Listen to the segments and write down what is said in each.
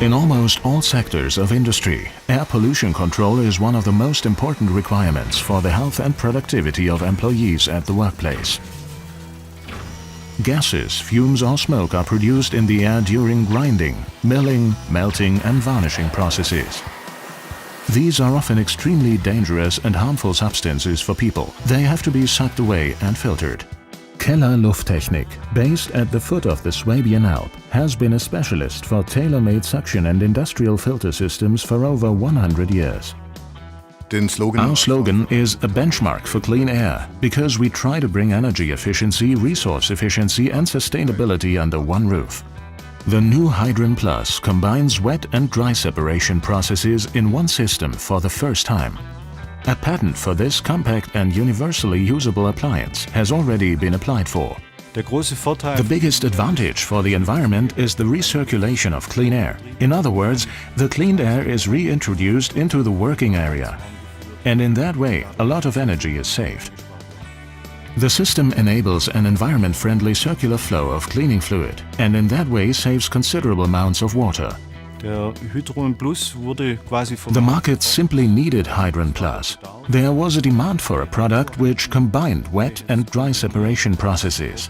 In almost all sectors of industry, air pollution control is one of the most important requirements for the health and productivity of employees at the workplace. Gases, fumes or smoke are produced in the air during grinding, milling, melting and varnishing processes. These are often extremely dangerous and harmful substances for people. They have to be sucked away and filtered. Keller Lufttechnik, based at the foot of the Swabian Alp, has been a specialist for tailor-made suction and industrial filter systems for over 100 years. Our slogan is a benchmark for clean air, because we try to bring energy efficiency, resource efficiency and sustainability under one roof. The new HydronPlus combines wet and dry separation processes in one system for the first time. A patent for this compact and universally usable appliance has already been applied for. The biggest advantage for the environment is the recirculation of clean air. In other words, the cleaned air is reintroduced into the working area. And in that way, a lot of energy is saved. The system enables an environment-friendly circular flow of cleaning fluid and in that way saves considerable amounts of water. The market simply needed HydronPlus. There was a demand for a product which combined wet and dry separation processes.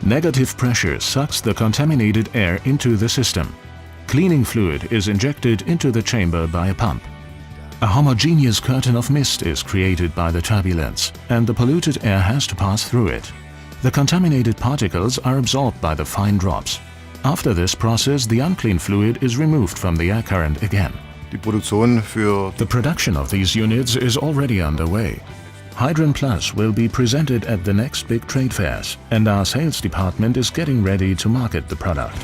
Negative pressure sucks the contaminated air into the system. Cleaning fluid is injected into the chamber by a pump. A homogeneous curtain of mist is created by the turbulence, and the polluted air has to pass through it. The contaminated particles are absorbed by the fine drops. After this process, the unclean fluid is removed from the air current again. The production of these units is already underway. HydronPlus will be presented at the next big trade fairs, and our sales department is getting ready to market the product.